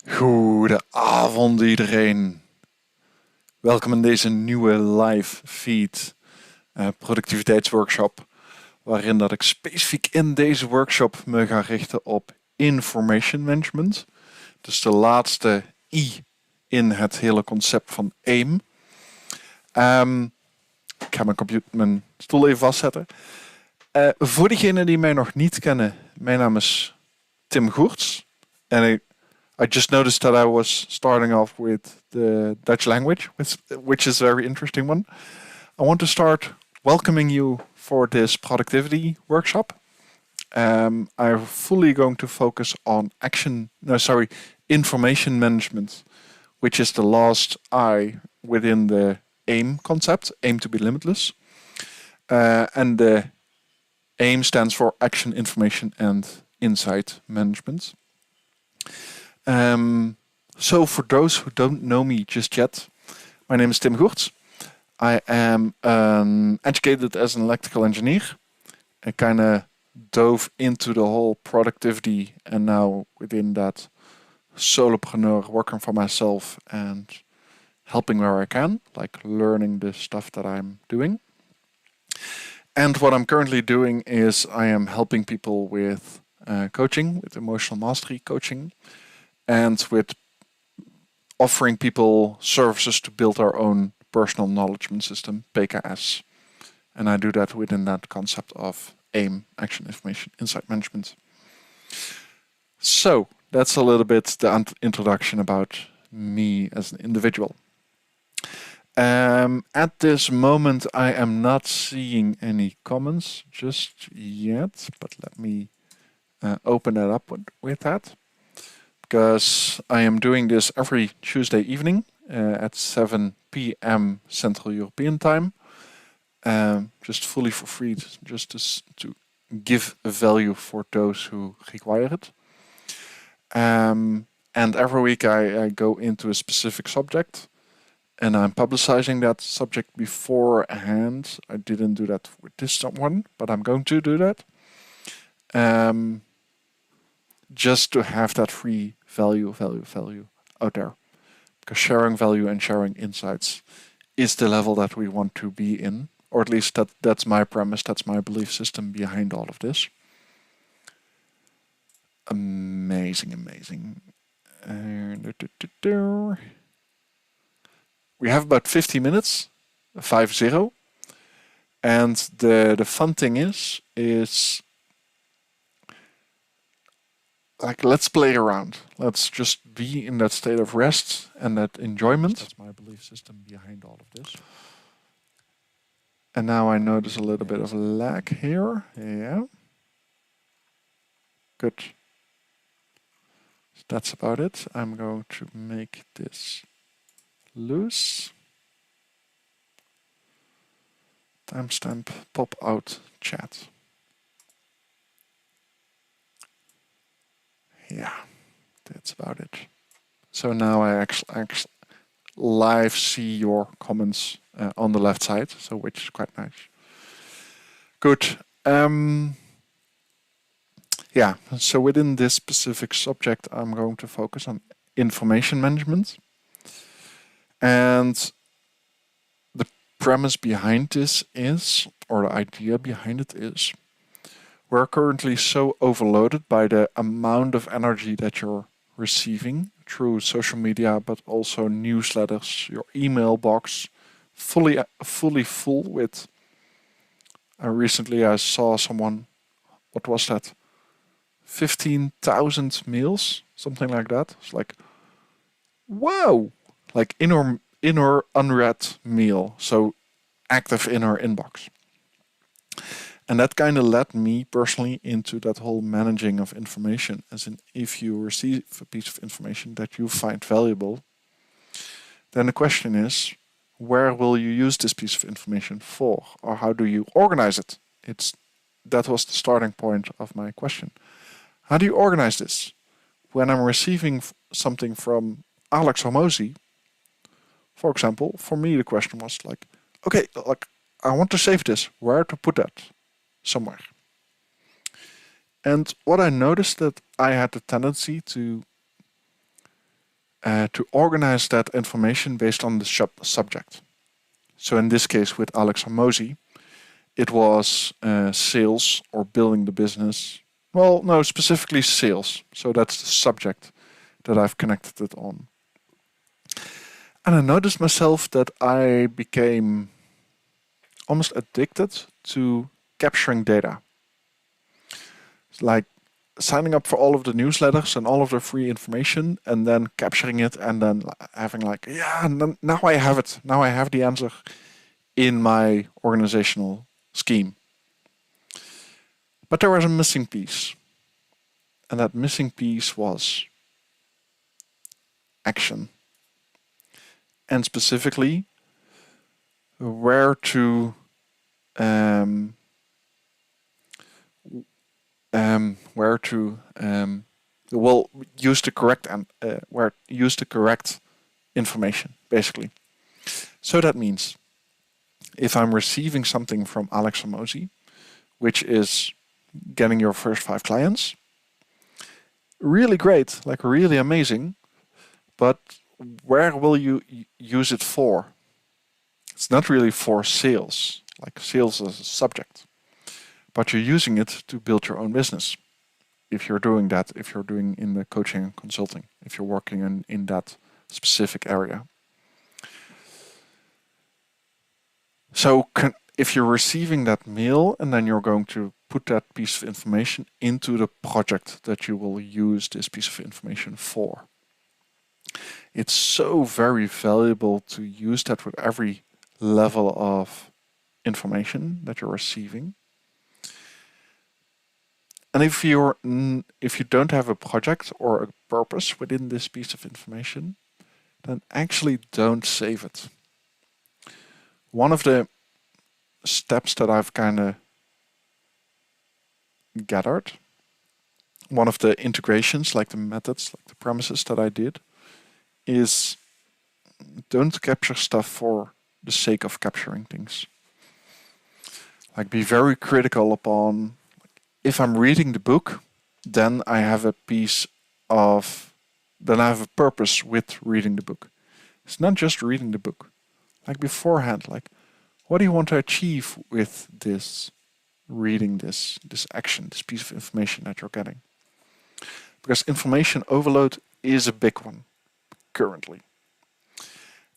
Goedenavond iedereen. Welkom in deze nieuwe live feed productiviteitsworkshop, waarin dat ik specifiek in deze workshop me ga richten op information management. Dus de laatste I in het hele concept van AIM. Ik ga mijn stoel even vastzetten. Voor diegenen die mij nog niet kennen, mijn naam is Tim Goerts en I just noticed that I was starting off with the Dutch language, which is a very interesting one. I want to start welcoming you for this productivity workshop. I'm fully going to focus on information management, which is the last I within the AIM concept, aim to be limitless. And the AIM stands for Action, Information and Insight Management. So for those who don't know me just yet, my name is Tim Goerts. I am educated as an electrical engineer. I kind of dove into the whole productivity and now within that solopreneur, working for myself and helping where I can, like learning the stuff that I'm doing. And what I'm currently doing is I am helping people with coaching, with emotional mastery coaching, and with offering people services to build our own personal knowledge system, PKS. And I do that within that concept of AIM, Action, Information, Insight Management. So that's a little bit the introduction about me as an individual. At this moment, I am not seeing any comments just yet, but let me open that up with that. Because I am doing this every Tuesday evening at 7 p.m. Central European Time, just fully for free, just to give a value for those who require it. And every week I go into a specific subject, and I'm publicizing that subject beforehand. I didn't do that with this one, but I'm going to do that. Just to have that free value out there. Because sharing value and sharing insights is the level that we want to be in. Or at least that's my premise, that's my belief system behind all of this. Amazing. We have about 50 minutes, 50. And the fun thing is like, let's play around. Let's just be in that state of rest and that enjoyment. That's my belief system behind all of this. And now I notice a little bit of lag here. Yeah. Good. So that's about it. I'm going to make this loose. Timestamp pop out chat. Yeah, that's about it. So now I actually live see your comments on the left side, so which is quite nice. Good. Yeah, so within this specific subject, I'm going to focus on information management. And the premise behind this is, or the idea behind it is, we're currently so overloaded by the amount of energy that you're receiving through social media, but also newsletters, your email box, fully full with. Recently I saw someone, what was that? 15,000 mails, something like that. It's like, wow, like in her unread mail, so active in her inbox. And that kind of led me personally into that whole managing of information, as in if you receive a piece of information that you find valuable, then the question is, where will you use this piece of information for, or how do you organize it? That was the starting point of my question. How do you organize this? When I'm receiving something from Alex Hormozy, for example, for me the question was like, okay, like I want to save this, where to put that? Somewhere. And what I noticed that I had the tendency to to organize that information based on the subject. So in this case with Alex Hormozy, it was sales or building the business. Well, no, specifically sales. So that's the subject that I've connected it on. And I noticed myself that I became almost addicted to capturing data. It's like signing up for all of the newsletters and all of the free information and then capturing it and then having like, yeah, now I have it. Now I have the answer in my organizational scheme. But there was a missing piece. And that missing piece was action. And specifically, where to use the correct information, basically. So that means if I'm receiving something from Alex Hormozy, which is getting your first 5 clients, really great, like really amazing, but where will you use it for? It's not really for sales, like sales as a subject, but you're using it to build your own business. If you're doing that, if you're doing in the coaching and consulting, if you're working in that specific area. So if you're receiving that mail and then you're going to put that piece of information into the project that you will use this piece of information for. It's so very valuable to use that with every level of information that you're receiving. And if you don't have a project or a purpose within this piece of information, then actually don't save it. One of the steps that I've kind of gathered, one of the integrations, like the methods, like the premises that I did, is don't capture stuff for the sake of capturing things. Like be very critical upon, if I'm reading the book, then I have a purpose with reading the book. It's not just reading the book. Like beforehand, like what do you want to achieve with this reading, this action, this piece of information that you're getting? Because information overload is a big one currently.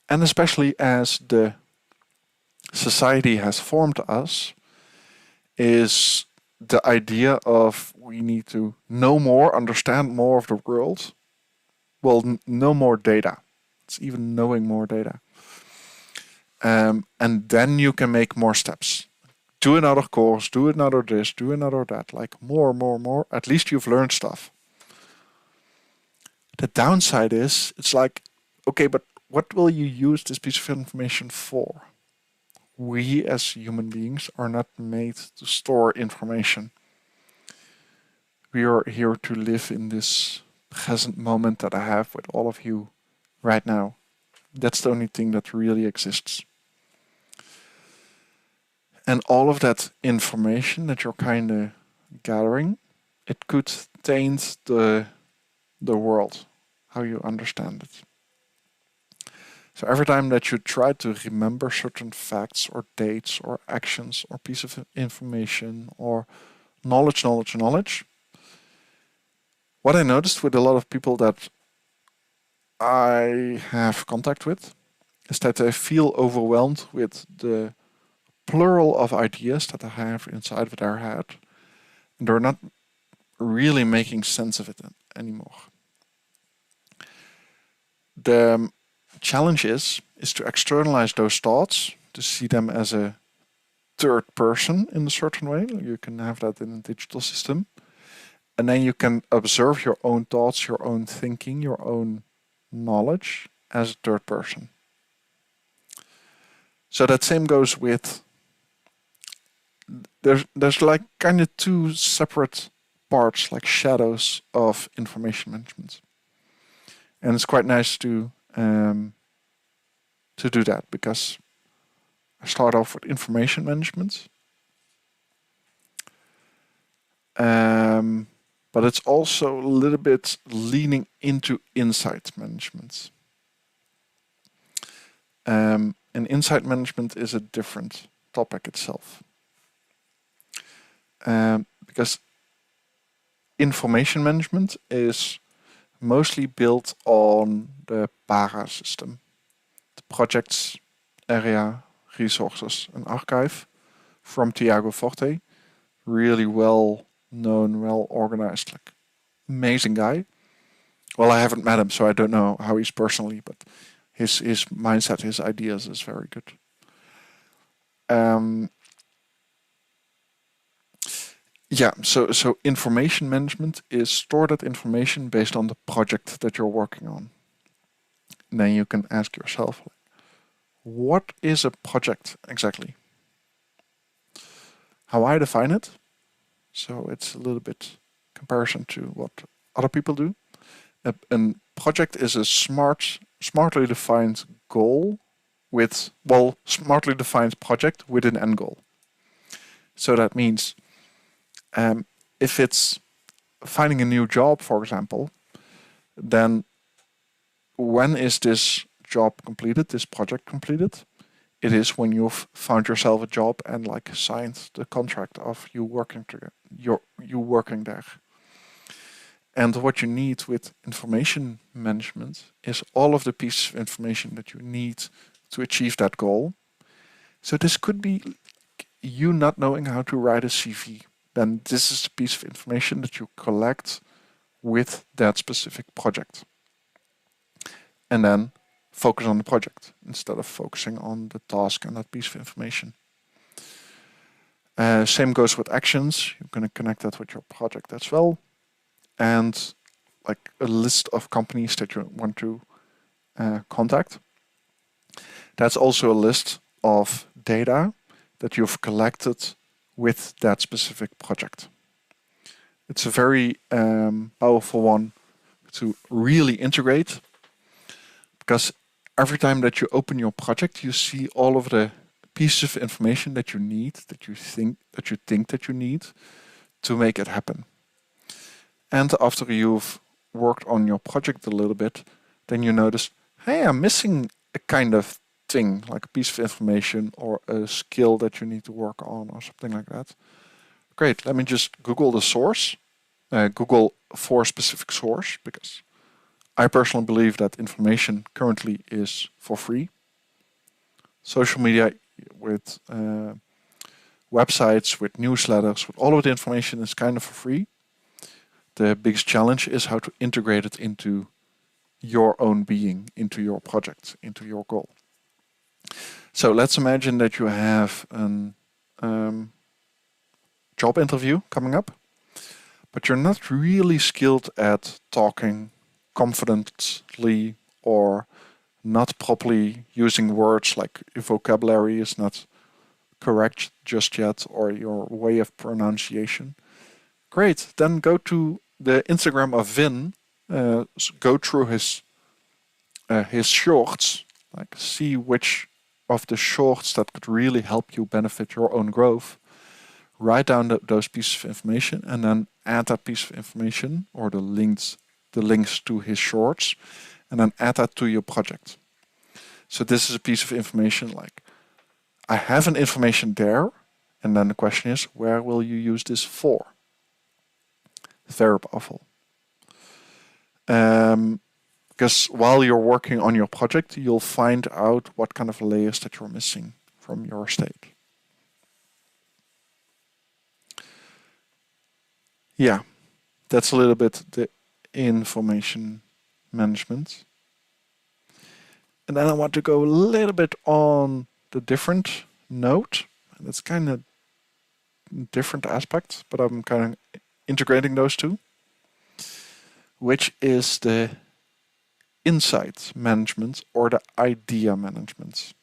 And especially as the society has formed us, is the idea of we need to know more, understand more of the world. Well, know more data. It's even knowing more data. And then you can make more steps. Do another course, do another this, do another that. Like more. At least you've learned stuff. The downside is, it's like, okay, but what will you use this piece of information for? We as human beings are not made to store information. We are here to live in this present moment that I have with all of you right now. That's the only thing that really exists. And all of that information that you're kind of gathering, it could taint the world, how you understand it. So every time that you try to remember certain facts or dates or actions or piece of information or knowledge, what I noticed with a lot of people that I have contact with is that they feel overwhelmed with the plural of ideas that they have inside of their head, and they're not really making sense of it anymore. The challenge is to externalize those thoughts, to see them as a third person in a certain way. You can have that in a digital system. And then you can observe your own thoughts, your own thinking, your own knowledge as a third person. So that same goes with, there's like kind of two separate parts, like shadows of information management. And it's quite nice to do that, because I start off with information management. but it's also a little bit leaning into insight management. And insight management is a different topic itself. Because information management is mostly built on the PARA system, the projects, area, resources, and archive from Tiago Forte. Really well known, well organized, like amazing guy. Well, I haven't met him, so I don't know how he's personally, but his mindset, his ideas is very good. Yeah, so information management is store that information based on the project that you're working on. And then you can ask yourself, what is a project exactly? How I define it, so it's a little bit comparison to what other people do. A project is a smartly defined goal with, well, smartly defined project with an end goal. So that means if it's finding a new job, for example, then when is this job completed, this project completed? It is when you've found yourself a job and like signed the contract of you working together, you working there. And what you need with information management is all of the pieces of information that you need to achieve that goal. So this could be you not knowing how to write a CV. Then this is the piece of information that you collect with that specific project. And then focus on the project instead of focusing on the task and that piece of information. Same goes with actions. You're going to connect that with your project as well. And like a list of companies that you want to contact. That's also a list of data that you've collected with that specific project. It's a very powerful one to really integrate, because every time that you open your project, you see all of the pieces of information that you need, that you think that you need to make it happen. And after you've worked on your project a little bit, then you notice, hey, I'm missing a kind of thing, like a piece of information or a skill that you need to work on or something like that. Great, let me just Google the source, Google for a specific source, because I personally believe that information currently is for free. Social media with websites, with newsletters, with all of the information is kind of for free. The biggest challenge is how to integrate it into your own being, into your project, into your goal. So let's imagine that you have a job interview coming up, but you're not really skilled at talking confidently or not properly using words, like your vocabulary is not correct just yet, or your way of pronunciation. Great, then go to the Instagram of Vin, go through his shorts, like see which of the shorts that could really help you benefit your own growth. Write down those pieces of information and then add that piece of information or the links to his shorts, and then add that to your project. So this is a piece of information like, I have an information there, and then the question is, where will you use this for? Very powerful. Because while you're working on your project, you'll find out what kind of layers that you're missing from your state. Yeah, that's a little bit the information management. And then I want to go a little bit on the different note. And it's kind of different aspects, but I'm kind of integrating those two, which is the insight management or the idea management.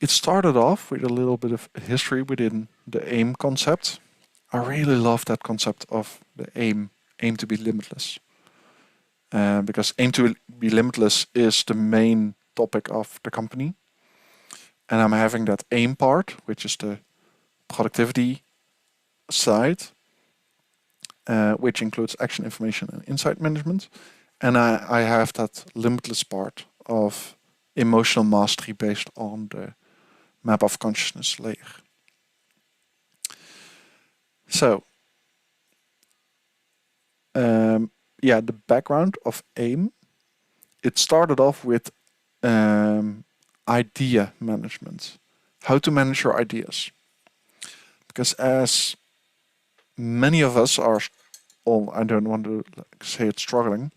It started off with a little bit of history within the AIM concept. I really love that concept of the aim to be limitless. Because aim to be limitless is the main topic of the company. And I'm having that aim part, which is the productivity side. which includes action, information, and insight management. And I have that limitless part of emotional mastery based on the map of consciousness layer. So, the background of AIM, it started off with idea management, how to manage your ideas. Because as many of us are, I don't want to say it's struggling,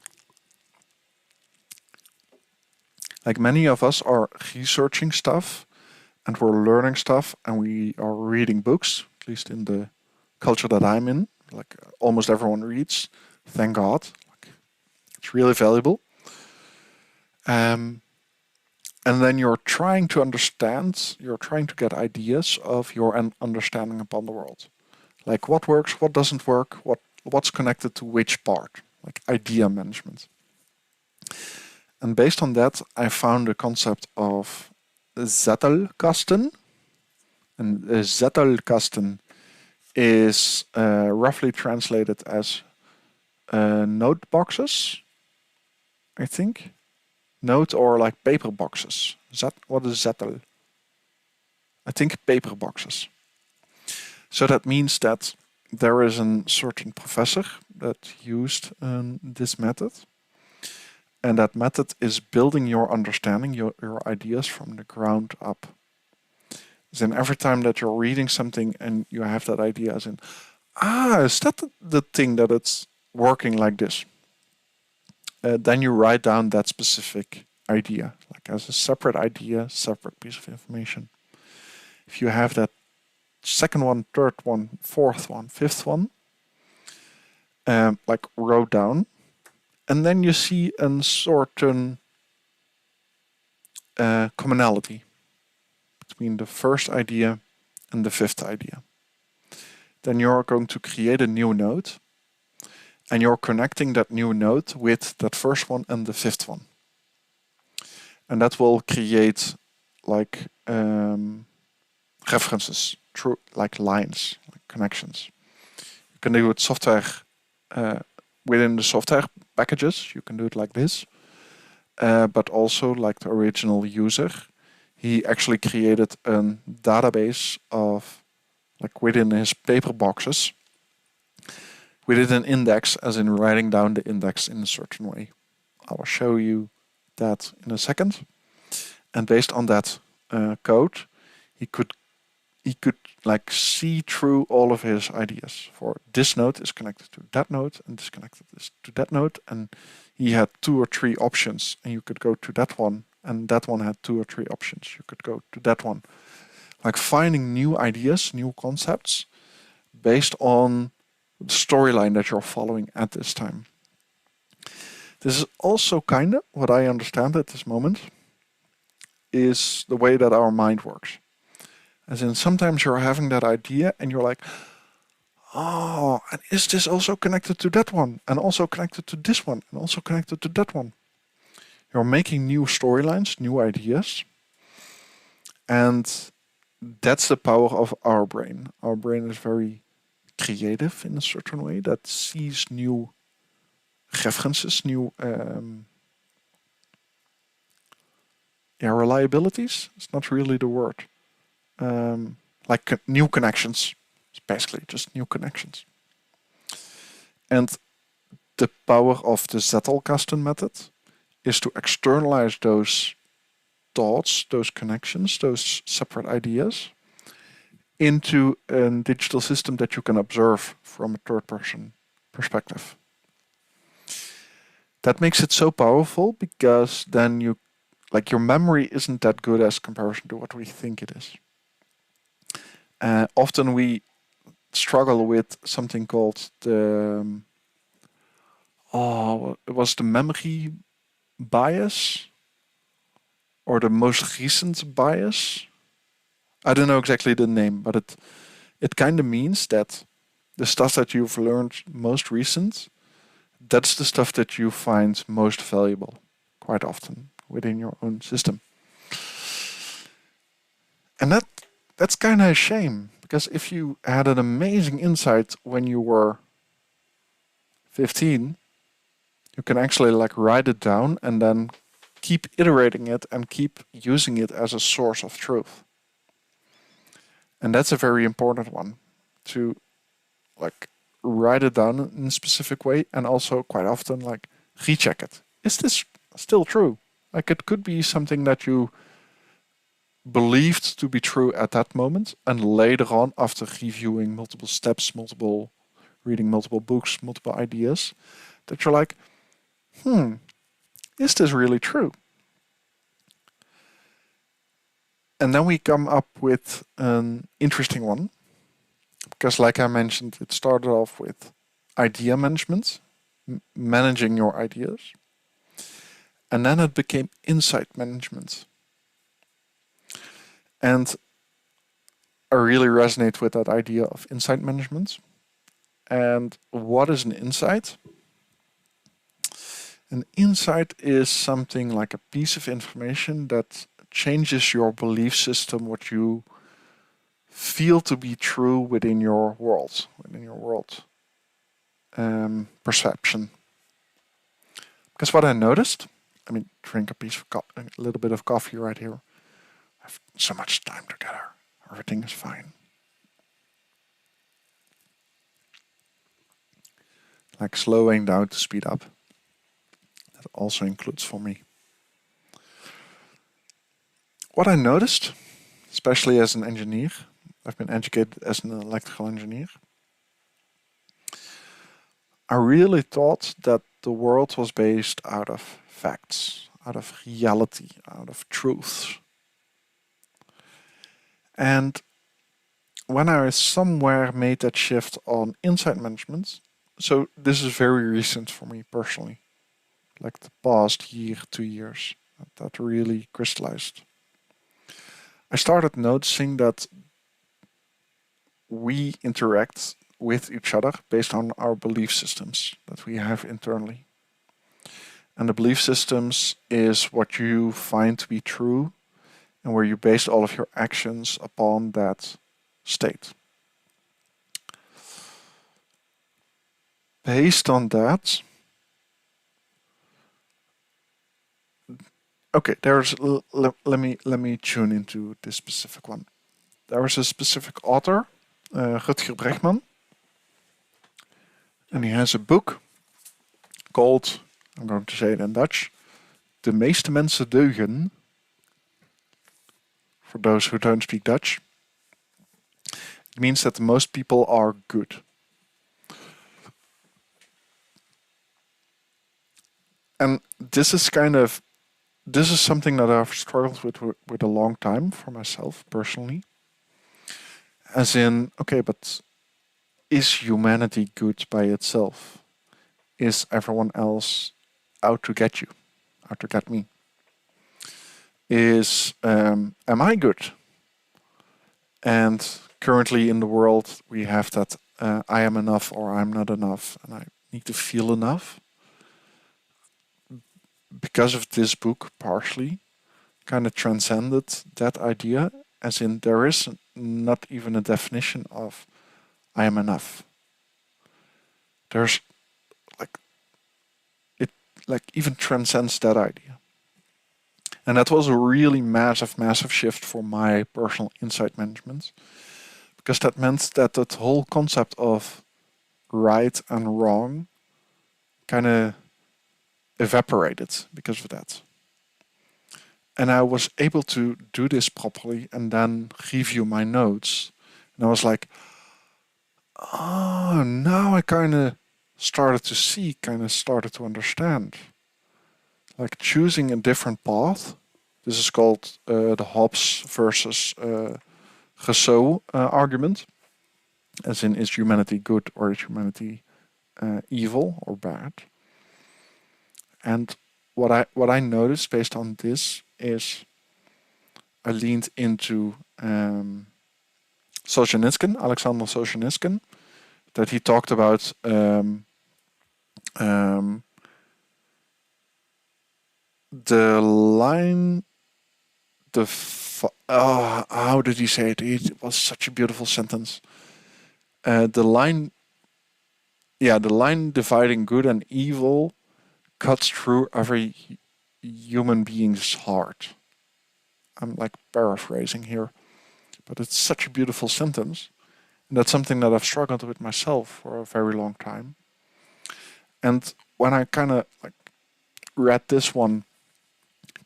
like many of us are researching stuff and we're learning stuff and we are reading books, at least in the culture that I'm in. Like almost everyone reads, thank God. Like, it's really valuable. And then you're trying to understand, you're trying to get ideas of your understanding upon the world. Like what works, what doesn't work, what's connected to which part, like idea management. And based on that, I found the concept of Zettelkasten. And Zettelkasten is roughly translated as note boxes, I think. Note or like paper boxes. What is Zettel? I think paper boxes. So that means that there is a certain professor that used this method. And that method is building your understanding, your ideas from the ground up. Then every time that you're reading something and you have that idea as in, is that the thing that it's working like this? Then you write down that specific idea, like as a separate idea, separate piece of information. If you have that second one, third one, fourth one, fifth one, like wrote down, and then you see a certain commonality between the first idea and the fifth idea. Then you're going to create a new node, and you're connecting that new node with that first one and the fifth one. And that will create like references, like lines, like connections. You can do it software within the software packages. You can do it like this, but also like the original user, he actually created a database of like within his paper boxes. We did an index, as in writing down the index in a certain way. I will show you that in a second. And based on that code, he could like see through all of his ideas. For this node is connected to that node, and this connected to that node, and he had 2 or 3 options, and you could go to that one, and that one had 2 or 3 options. You could go to that one. Like finding new ideas, new concepts, based on the storyline that you're following at this time. This is also kind of what I understand at this moment is the way that our mind works. As in, sometimes you're having that idea and you're like, oh, and is this also connected to that one? And also connected to this one? And also connected to that one? You're making new storylines, new ideas. And that's the power of our brain. Our brain is very creative in a certain way that sees new references, new reliabilities. It's not really the word. Like new connections. It's basically just new connections. And the power of the Zettelkasten method is to externalize those thoughts, those connections, those separate ideas into a digital system that you can observe from a third-person perspective. That makes it so powerful because then your memory isn't that good as comparison to what we think it is. Often we struggle with something called it was the memory bias or the most recent bias. I don't know exactly the name, but it kind of means that the stuff that you've learned most recent, that's the stuff that you find most valuable quite often within your own system. And that's kind of a shame, because if you had an amazing insight when you were 15, you can actually like write it down and then keep iterating it and keep using it as a source of truth. And that's a very important one, to like write it down in a specific way and also quite often like recheck it. Is this still true? Like it could be something that you believed to be true at that moment, and later on, after reviewing multiple steps, reading multiple books, multiple ideas, that you're like, is this really true? And then we come up with an interesting one, because like I mentioned, it started off with idea management, managing your ideas, and then it became insight management. And I really resonate with that idea of insight management. And what is an insight? An insight is something like a piece of information that changes your belief system, what you feel to be true within your world, perception. Because what I noticed, I mean, drink a little bit of coffee right here. I have so much time together. Everything is fine. Like slowing down to speed up. That also includes for me. What I noticed, especially as an engineer, I've been educated as an electrical engineer. I really thought that the world was based out of facts, out of reality, out of truths. And when I somewhere made that shift on insight management, so this is very recent for me personally, like the past year, 2 years, that really crystallized. I started noticing that we interact with each other based on our belief systems that we have internally. And the belief systems is what you find to be true and where you base all of your actions upon that state. Based on that, okay, let me tune into this specific one. There was a specific author, Rutger Bregman, and he has a book called, I'm going to say it in Dutch, De meeste mensen deugen. For those who don't speak Dutch, it means that most people are good. And this is something that I've struggled with a long time for myself personally. As in, okay, but is humanity good by itself? Is everyone else out to get you, out to get me? Am I good? And currently in the world, we have that I am enough or I'm not enough, and I need to feel enough. Because of this book, partially, kind of transcended that idea, as in there is not even a definition of I am enough. There's it even transcends that idea. And that was a really massive shift for my personal insight management, because that meant that that whole concept of right and wrong kind of evaporated because of that. And I was able to do this properly and then review my notes. And I was like, oh, now I kind of started to understand. Like choosing a different path. This is called the Hobbes versus Rousseau argument. As in, is humanity good or is humanity evil or bad? And what I noticed based on this is I leaned into Solzhenitsyn, Alexander Solzhenitsyn, that he talked about the line, how did he say it? It was such a beautiful sentence. The line yeah, the line dividing good and evil cuts through every human being's heart. I'm like paraphrasing here, but it's such a beautiful sentence. And that's something that I've struggled with myself for a very long time. And when I kind of like read this one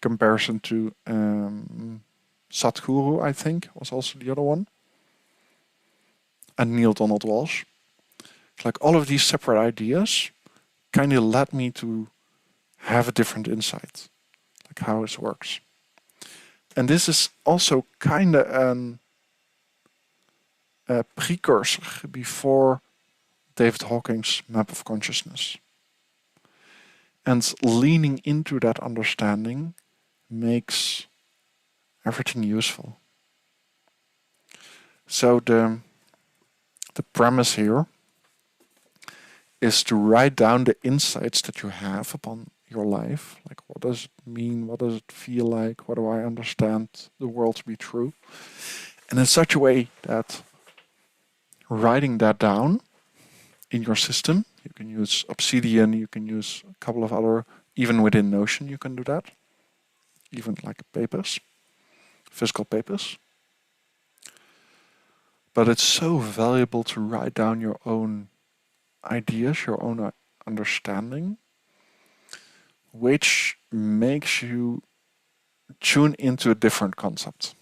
comparison to Sadhguru, I think was also the other one, and Neil Donald Walsh, like all of these separate ideas kind of led me to have a different insight, like how this works. And this is also kind of a precursor before David Hawking's map of consciousness. And leaning into that understanding makes everything useful. So the premise here is to write down the insights that you have upon your life. Like, what does it mean? What does it feel like? What do I understand the world to be true? And in such a way that writing that down in your system, you can use Obsidian, you can use a couple of other, even within Notion you can do that. Even like papers, physical papers. But it's so valuable to write down your own ideas, your own understanding, which makes you tune into a different concept.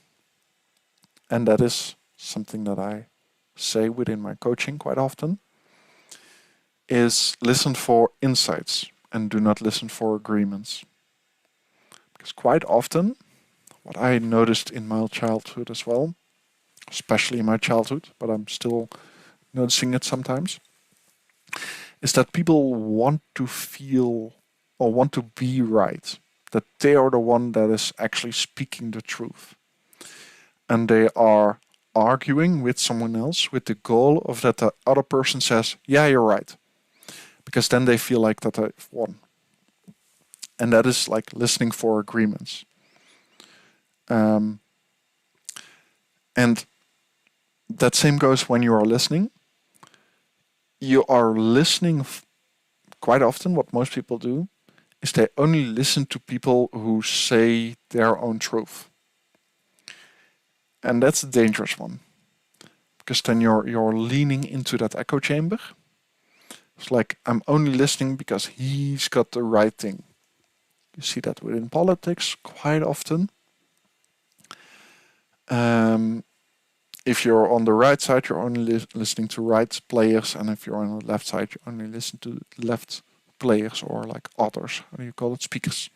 And that is something that I say within my coaching quite often, is listen for insights and do not listen for agreements. Because quite often, what I noticed in my childhood as well, especially in my childhood, but I'm still noticing it sometimes, is that people want to feel or want to be right, that they are the one that is actually speaking the truth. And they are arguing with someone else with the goal of that the other person says, yeah, you're right. Because then they feel like that they've won. And that is like listening for agreements. And that same goes when you are listening. You are listening quite often. What most people do is they only listen to people who say their own truth. And that's a dangerous one. Because then you're leaning into that echo chamber. It's like, I'm only listening because he's got the right thing. You see that within politics quite often. If you're on the right side, you're only listening to right players, and if you're on the left side, you only listen to left players, or like authors. How do you call it? Speakers.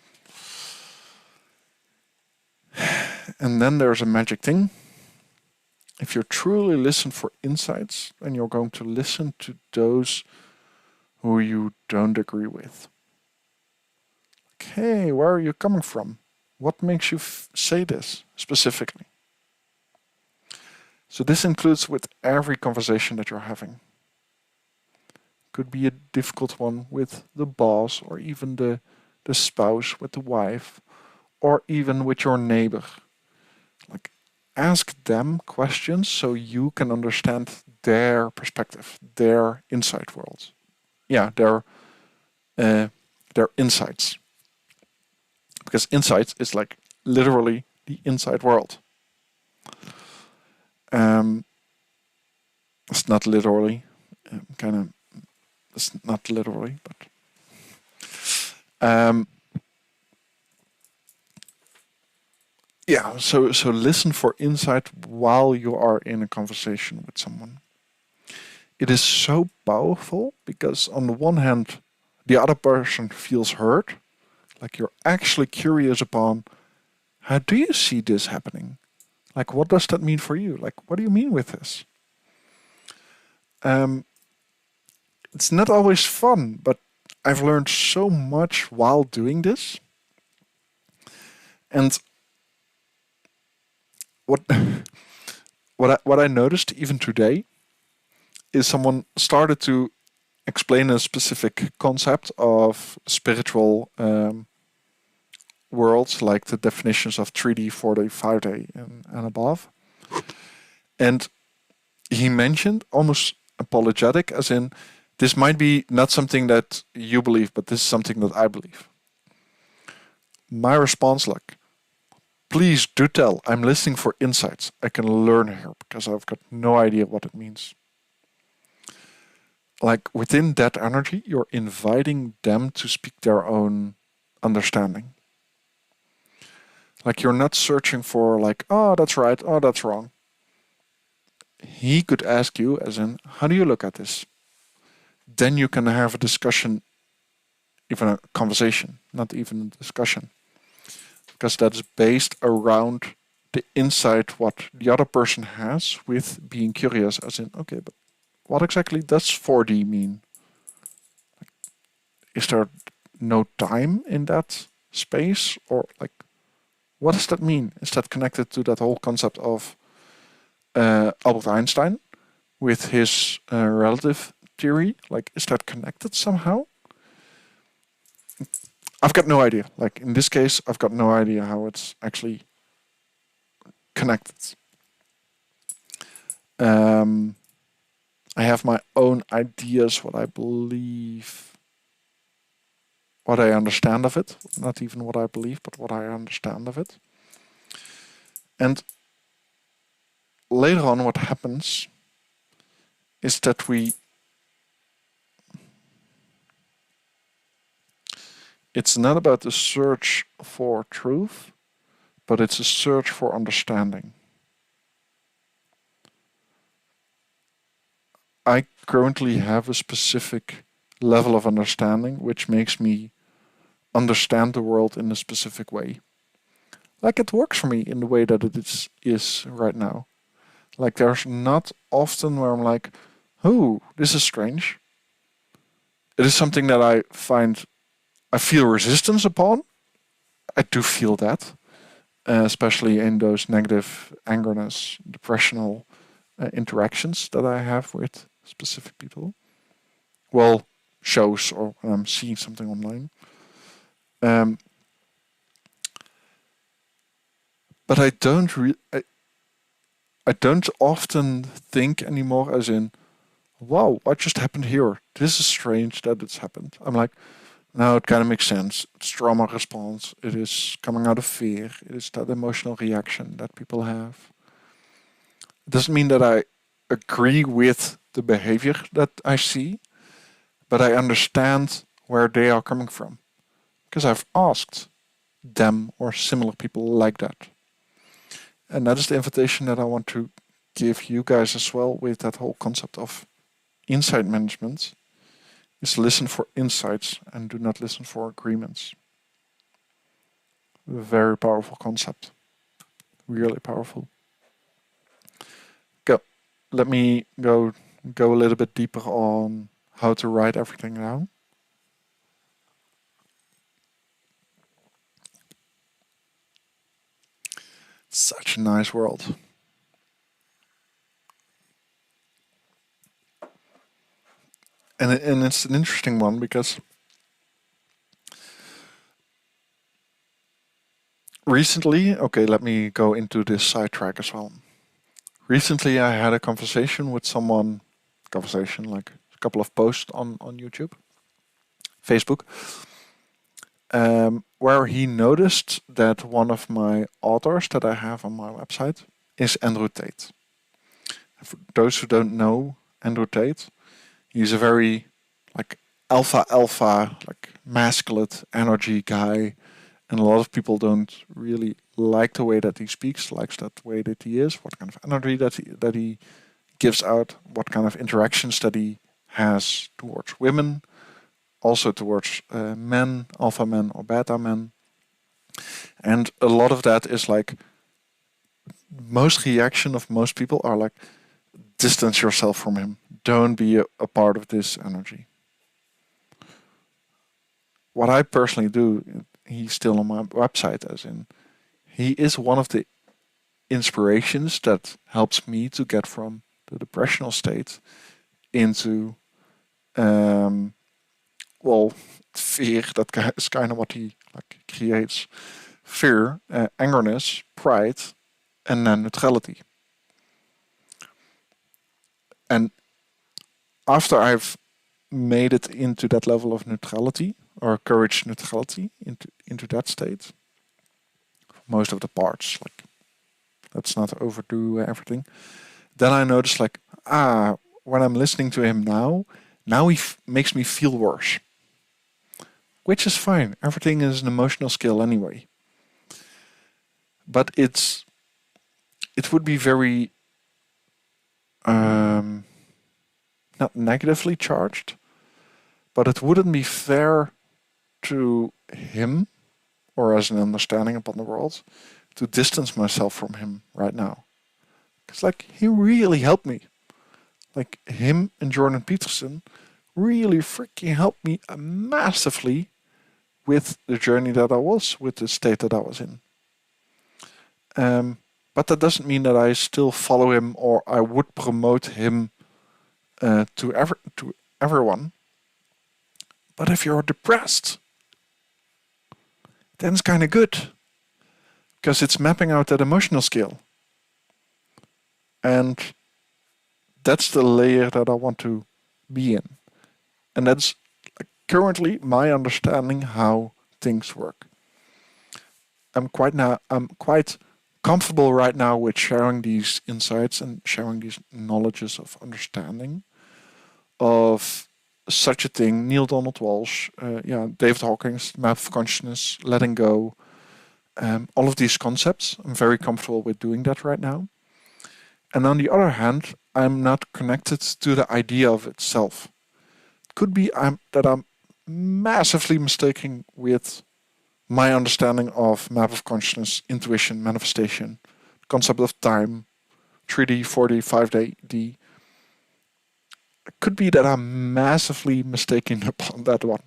And then there's a magic thing. If you truly listen for insights, then you're going to listen to those who you don't agree with. Okay, where are you coming from? What makes you say this specifically? So this includes with every conversation that you're having. Could be a difficult one with the boss, or even the spouse with the wife, or even with your neighbor. Like, ask them questions so you can understand their perspective, their inside world. Yeah, their insights. Because insights is like literally the inside world. It's not literally, it's not literally, but yeah. So listen for insight while you are in a conversation with someone. It is so powerful because on the one hand, the other person feels heard, like you're actually curious upon, how do you see this happening? Like, what does that mean for you? Like, what do you mean with this? It's not always fun, but I've learned so much while doing this. And what what I noticed even today is someone started to explain a specific concept of spiritual worlds, like the definitions of 3D, 4D, 5D, and above. And he mentioned almost apologetic, as in this might be not something that you believe, but this is something that I believe. My response, like, please do tell. I'm listening for insights. I can learn here because I've got no idea what it means. Like within that energy, you're inviting them to speak their own understanding. Like you're not searching for like, oh, that's right, oh, that's wrong. He could ask you as in, how do you look at this? Then you can have a discussion, even a conversation, not even a discussion. Because that's based around the insight what the other person has with being curious as in, okay, but what exactly does 4D mean? Is there no time in that space? Or like, what does that mean? Is that connected to that whole concept of Albert Einstein with his relative theory? Like, is that connected somehow? I've got no idea. Like, in this case, I've got no idea how it's actually connected. I have my own ideas, what I believe, what I understand of it. Not even what I believe, but what I understand of it. And later on, what happens is that it's not about the search for truth, but it's a search for understanding. I currently have a specific level of understanding which makes me understand the world in a specific way. Like it works for me in the way that it is right now. Like there's not often where I'm like, oh, this is strange. It is something that I feel resistance upon. I do feel that, especially in those negative angerness, depressional interactions that I have with specific people. Well, shows or when I'm seeing something online. But I don't often think anymore as in, wow, what just happened here? This is strange that it's happened. I'm like, no, it kind of makes sense. It's trauma response. It is coming out of fear. It is that emotional reaction that people have. It doesn't mean that I agree with the behavior that I see, but I understand where they are coming from because I've asked them or similar people like that. And that is the invitation that I want to give you guys as well with that whole concept of insight management is listen for insights and do not listen for agreements. Very powerful concept. Really powerful. Go. Let me go a little bit deeper on how to write everything down. Such a nice world. And it's an interesting one because recently, okay, let me go into this sidetrack as well. Recently, I had a conversation with someone, like a couple of posts on YouTube, Facebook, where he noticed that one of my authors that I have on my website is Andrew Tate. For those who don't know Andrew Tate, he's a very like alpha, like masculine energy guy, and a lot of people don't really like the way that he speaks, likes that way that he is, what kind of energy that he gives out, what kind of interactions that he has towards women, also towards men, alpha men or beta men. And a lot of that is like most reaction of most people are like, distance yourself from him. Don't be a part of this energy. What I personally do, he's still on my website, as in, he is one of the inspirations that helps me to get from the depressional state into, well, fear. That is kind of what he like creates. Fear, angerness, pride, and then neutrality. And after I've made it into that level of neutrality or courage neutrality into that state. Most of the parts, like let's not overdo everything. Then I noticed like, when I'm listening to him now he makes me feel worse. Which is fine. Everything is an emotional skill anyway. But it would be very not negatively charged, but it wouldn't be fair to him or as an understanding upon the world to distance myself from him right now. Because like he really helped me. Like him and Jordan Peterson really freaking helped me massively with the journey that I was, with the state that I was in. But that doesn't mean that I still follow him or I would promote him to everyone. But if you're depressed, then it's kind of good because it's mapping out that emotional skill. And that's the layer that I want to be in. And that's currently my understanding how things work. I'm quite comfortable right now with sharing these insights and sharing these knowledges of understanding of such a thing. Neil Donald Walsh, David Hawkins, map of consciousness, letting go, all of these concepts. I'm very comfortable with doing that right now. And on the other hand, I'm not connected to the idea of itself. It could be that I'm massively mistaken with my understanding of map of consciousness, intuition, manifestation, concept of time, 3D, 4D, 5D. It could be that I'm massively mistaken upon that one.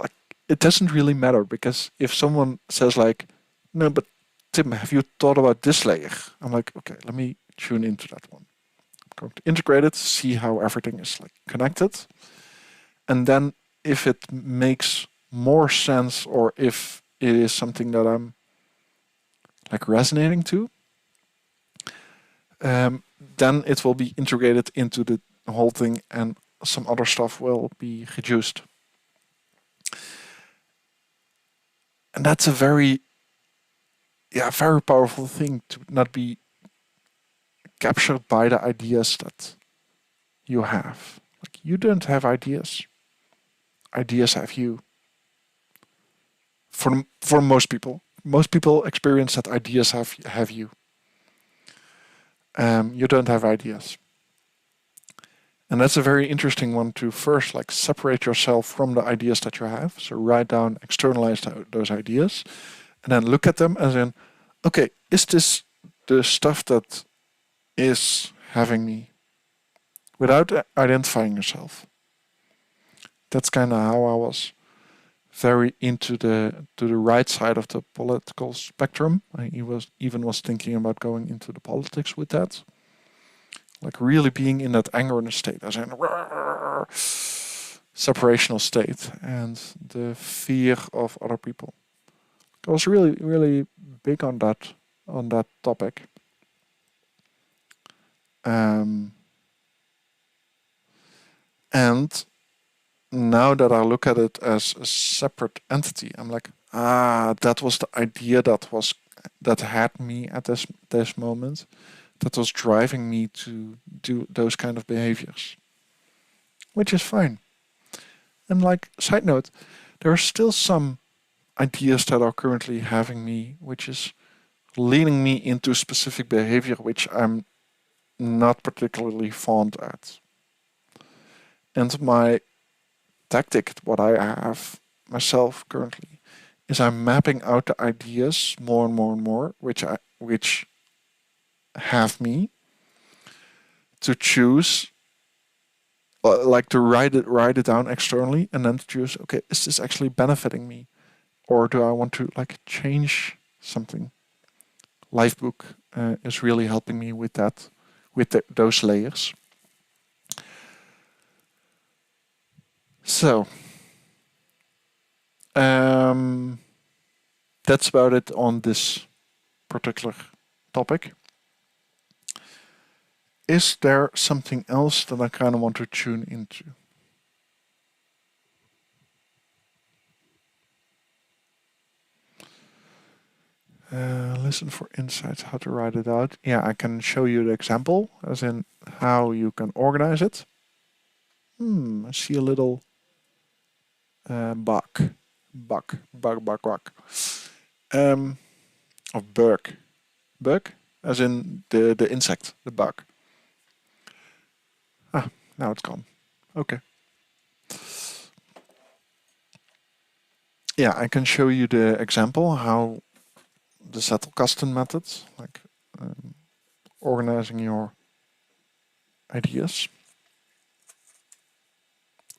Like, it doesn't really matter because if someone says like, no, but Tim, have you thought about this layer? I'm like, okay, let me tune into that one. I'm going to integrate it, see how everything is like connected. And then if it makes more sense or if it is something that I'm like resonating to, then it will be integrated into the whole thing and some other stuff will be reduced. And that's a very powerful thing, to not be captured by the ideas that you have. Like, you don't have ideas. Ideas have you. For most people. Most people experience that ideas have you. You don't have ideas. And that's a very interesting one to first like separate yourself from the ideas that you have. So write down, externalize those ideas, and then look at them as in, okay, is this the stuff that is having me? Without identifying yourself. That's kind of how I was very into the right side of the political spectrum. I was thinking about going into the politics with that. Like really being in that anger state, as in separational state, and the fear of other people. I was really, really big on that topic. And now that I look at it as a separate entity, I'm like, that was the idea that had me at this moment. That was driving me to do those kind of behaviors. Which is fine. And like, side note, there are still some ideas that are currently having me, which is leading me into specific behavior which I'm not particularly fond at. And my tactic, what I have myself currently, is I'm mapping out the ideas more and more and more, which have me, to choose, like to write it down externally, and then to choose, okay, is this actually benefiting me, or do I want to like change something? Lifebook is really helping me with that, with those layers. So that's about it on this particular topic. is there something else that I kind of want to tune into? Listen for insights, how to write it out. Yeah, I can show you the example, as in how you can organize it. I see a little bug. Of bug. Bug, as in the insect, the bug. Ah, now it's gone. Okay. Yeah, I can show you the example how the Zettelkasten method, like organizing your ideas.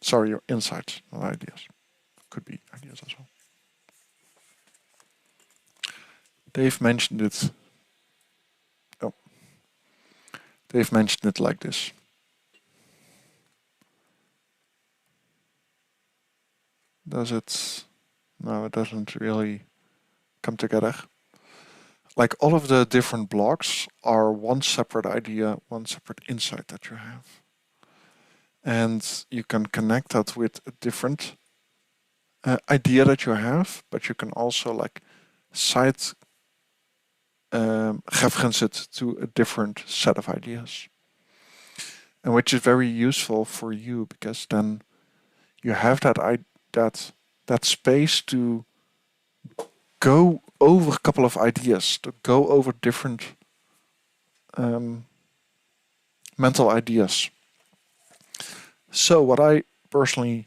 Sorry, your insights, not ideas. Could be ideas as well. Dave mentioned it. Oh, Dave mentioned it like this. Does it? No, it doesn't really come together. Like all of the different blocks are one separate idea, one separate insight that you have. And you can connect that with a different idea that you have, but you can also like side reference it to a different set of ideas. And which is very useful for you because then you have that space to go over a couple of ideas, to go over different mental ideas. So what I personally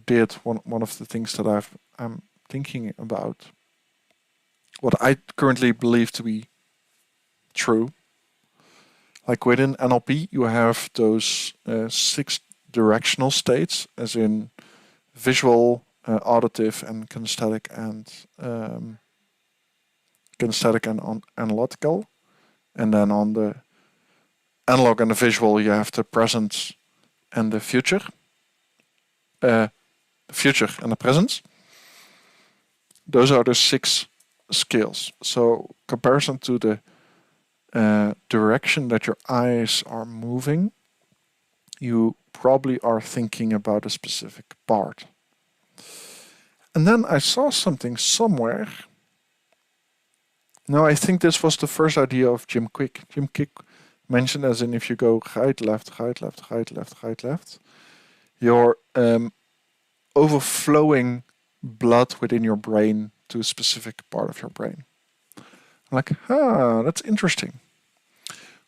did, one of the things that I'm thinking about, what I currently believe to be true, like within NLP, you have those 6 directional states, as in visual, auditive, and kinesthetic, and analytical. And then on the analog and the visual, you have the present and the future. The future and the present. Those are the 6 scales. So comparison to the direction that your eyes are moving, you probably are thinking about a specific part. And then I saw something somewhere. No, I think this was the first idea of Jim Quick. Jim Quick mentioned, as in if you go right, left, right, left, right, left, right, left, you're overflowing blood within your brain to a specific part of your brain. I'm like, that's interesting.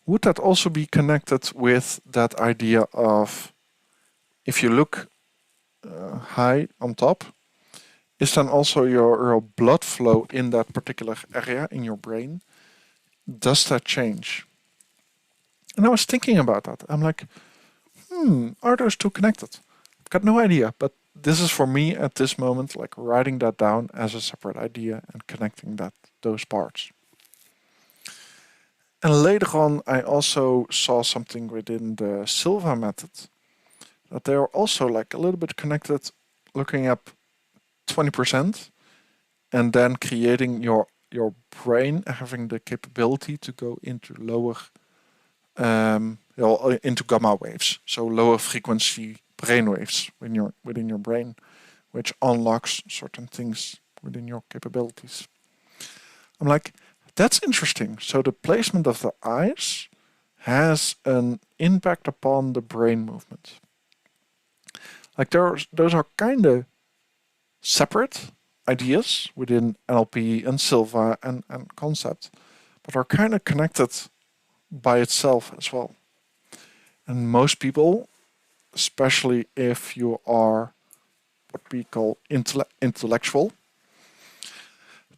Would that also be connected with that idea of if you look high on top, is then also your blood flow in that particular area in your brain? Does that change? And I was thinking about that. I'm like, are those two connected? I've got no idea, but this is for me at this moment, like writing that down as a separate idea and connecting those parts. And later on, I also saw something within the Silva method that they are also like a little bit connected, looking up 20% and then creating your brain having the capability to go into lower into gamma waves, so lower frequency brain waves within your brain, which unlocks certain things within your capabilities. I'm like, that's interesting. So the placement of the eyes has an impact upon the brain movement. Like those are kind of separate ideas within NLP and Silva and concept, but are kind of connected by itself as well. And most people, especially if you are what we call intellectual,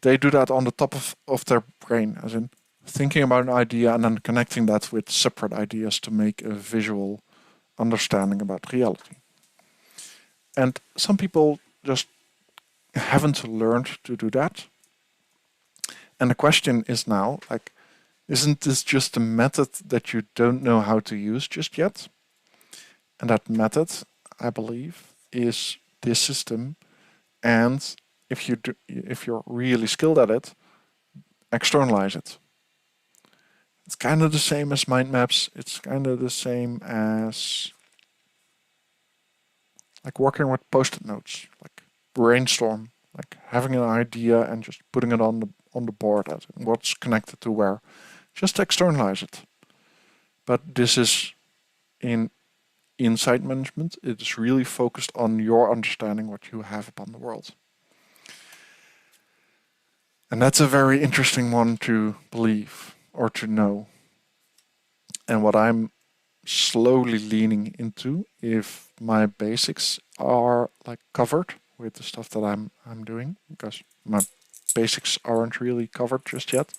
they do that on the top of their brain, as in thinking about an idea and then connecting that with separate ideas to make a visual understanding about reality. And some people just haven't learned to do that. And the question is now, like, isn't this just a method that you don't know how to use just yet? And that method, I believe, is this system. And if you're really skilled at it, externalize it. It's kind of the same as mind maps. It's kind of the same as like working with post-it notes, like brainstorm, like having an idea and just putting it on the board as what's connected to where. Just externalize it. But this is in insight management. It is really focused on your understanding what you have upon the world. And that's a very interesting one to believe or to know. And what I'm slowly leaning into, if my basics are like covered with the stuff that I'm doing, because my basics aren't really covered just yet.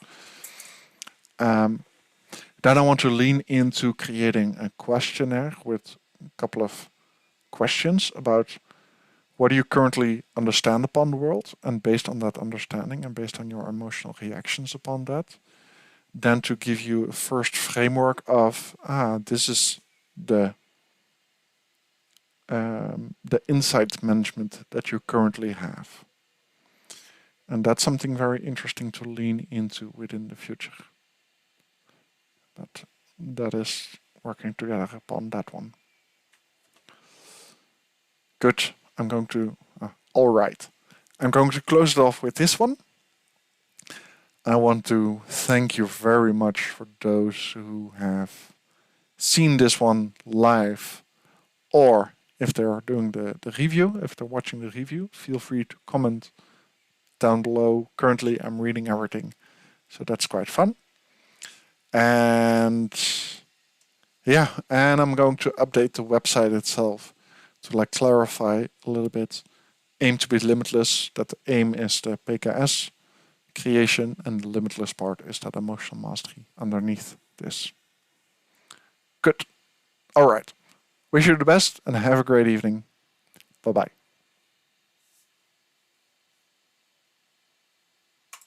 Then I want to lean into creating a questionnaire with a couple of questions about what do you currently understand upon the world, and based on that understanding and based on your emotional reactions upon that, then to give you a first framework of, this is the insight management that you currently have. And that's something very interesting to lean into within the future. But that is working together upon that one. Good. I'm going to, all right. I'm going to close it off with this one. I want to thank you very much for those who have seen this one live, or if they are doing the review, if they're watching the review, feel free to comment down below. Currently, I'm reading everything, so that's quite fun. And yeah, and I'm going to update the website itself to like clarify a little bit. Aim to be limitless, that the aim is the PKS creation and the limitless part is that emotional mastery underneath this. Good. All right. Wish you the best and have a great evening. Bye-bye.